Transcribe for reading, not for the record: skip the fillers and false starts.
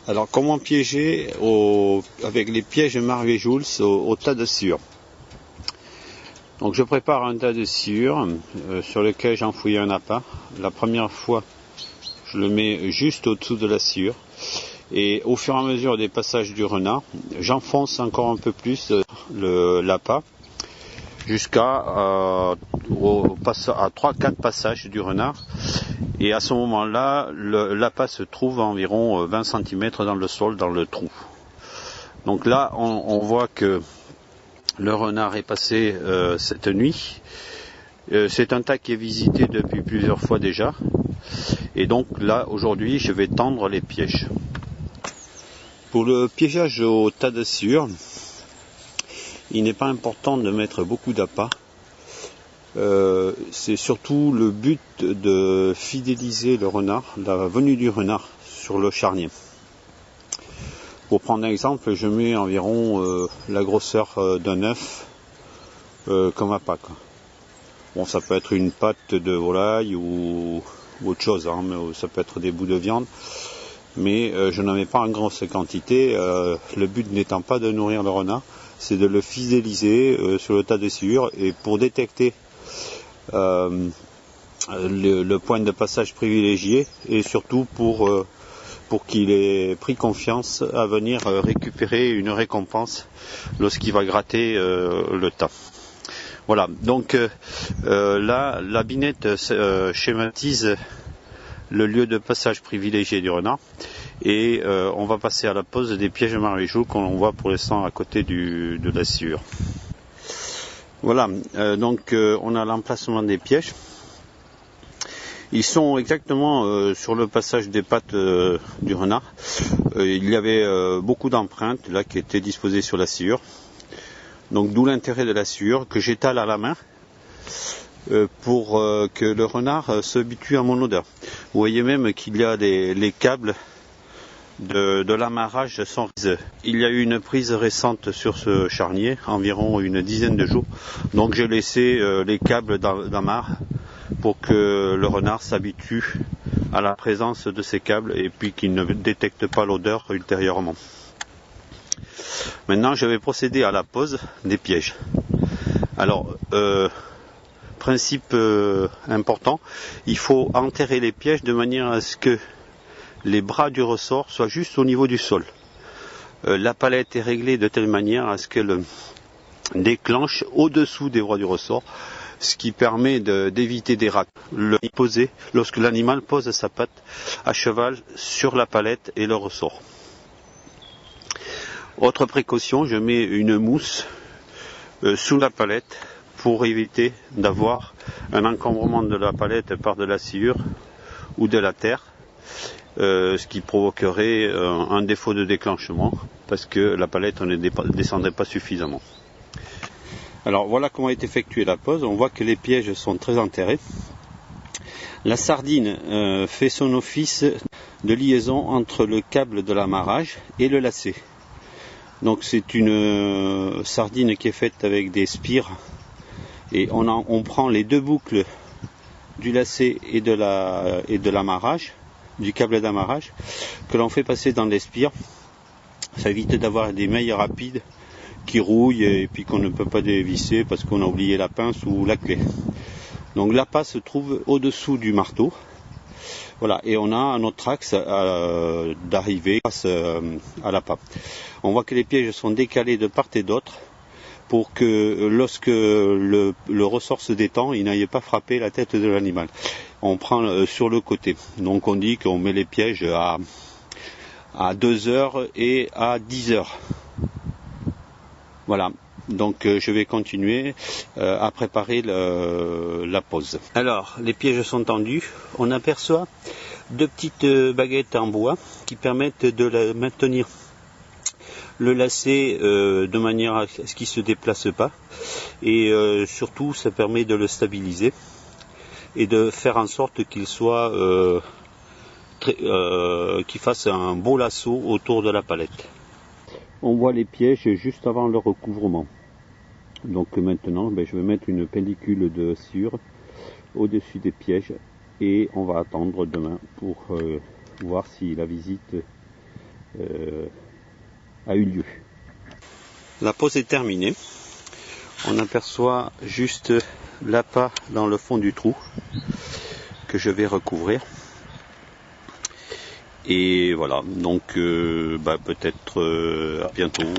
Alors comment piéger avec les pièges Marley Jules au tas de sciure. Donc je prépare un tas de sciure sur lequel j'ai enfouillé un appât. La première fois je le mets juste au-dessous de la sciure et au fur et à mesure des passages du renard, j'enfonce encore un peu plus l'appât jusqu'à 3-4 passages du renard. Et à ce moment-là, l'appât se trouve à environ 20 cm dans le sol, dans le trou. Donc là, on voit que le renard est passé cette nuit. C'est un tas qui est visité depuis plusieurs fois déjà. Et donc là, aujourd'hui, je vais tendre les pièges. Pour le piégeage au tas de sciure, il n'est pas important de mettre beaucoup d'appât. C'est surtout le but de fidéliser le renard, la venue du renard sur le charnier. Pour prendre un exemple, je mets environ la grosseur d'un œuf comme appât. Bon, ça peut être une patte de volaille ou autre chose, hein, mais ça peut être des bouts de viande, mais je n'en mets pas en grosse quantité. Le but n'étant pas de nourrir le renard, c'est de le fidéliser sur le tas de sciure, et pour détecter le point de passage privilégié, et surtout pour qu'il ait pris confiance à venir récupérer une récompense lorsqu'il va gratter le tas. Voilà, donc là la binette schématise le lieu de passage privilégié du renard, et on va passer à la pose des pièges Marley Jules qu'on voit pour l'instant à côté de la sciure. Voilà, donc on a l'emplacement des pièges. Ils sont exactement sur le passage des pattes du renard. Il y avait beaucoup d'empreintes là qui étaient disposées sur la sciure. Donc d'où l'intérêt de la sciure que j'étale à la main pour que le renard s'habitue à mon odeur. Vous voyez même qu'il y a les câbles de l'amarrage sont prises. Il y a eu une prise récente sur ce charnier, environ une dizaine de jours. Donc j'ai laissé les câbles d'amarre pour que le renard s'habitue à la présence de ces câbles et puis qu'il ne détecte pas l'odeur ultérieurement. Maintenant je vais procéder à la pose des pièges. Alors principe important, il faut enterrer les pièges de manière à ce que les bras du ressort soient juste au niveau du sol. La palette est réglée de telle manière à ce qu'elle déclenche au-dessous des bras du ressort, ce qui permet d'éviter des rats. Lorsque l'animal pose sa patte à cheval sur la palette et le ressort. Autre précaution, je mets une mousse sous la palette pour éviter d'avoir un encombrement de la palette par de la sciure ou de la terre, ce qui provoquerait un défaut de déclenchement parce que la palette ne descendrait pas suffisamment. Alors voilà comment est effectuée la pose. On voit que les pièges sont très enterrés. La sardine fait son office de liaison entre le câble de l'amarrage et le lacet. Donc c'est une sardine qui est faite avec des spires, et on prend les deux boucles du lacet et de l'amarrage, du câble d'amarrage, que l'on fait passer dans les spires. Ça évite d'avoir des mailles rapides qui rouillent et puis qu'on ne peut pas dévisser parce qu'on a oublié la pince ou la clé. Donc l'appât se trouve au-dessous du marteau. Voilà, et on a notre axe d'arrivée grâce à l'appât. On voit que les pièges sont décalés de part et d'autre pour que lorsque le ressort se détend, il n'aille pas frapper la tête de l'animal. On prend sur le côté. Donc on dit qu'on met les pièges à 2 heures et à 10 heures. Voilà, donc je vais continuer à préparer la pose. Alors, les pièges sont tendus. On aperçoit 2 petites baguettes en bois qui permettent de maintenir le lacet de manière à ce qu'il ne se déplace pas. Et surtout, ça permet de le stabiliser et de faire en sorte qu'il soit qu'il fasse un beau lasso autour de la palette. On voit les pièges juste avant le recouvrement. Donc maintenant, je vais mettre une pellicule de sciure au-dessus des pièges et on va attendre demain pour voir si la visite a eu lieu. La pose est terminée. On aperçoit juste l'appât dans le fond du trou que je vais recouvrir. Et voilà, donc peut-être à bientôt.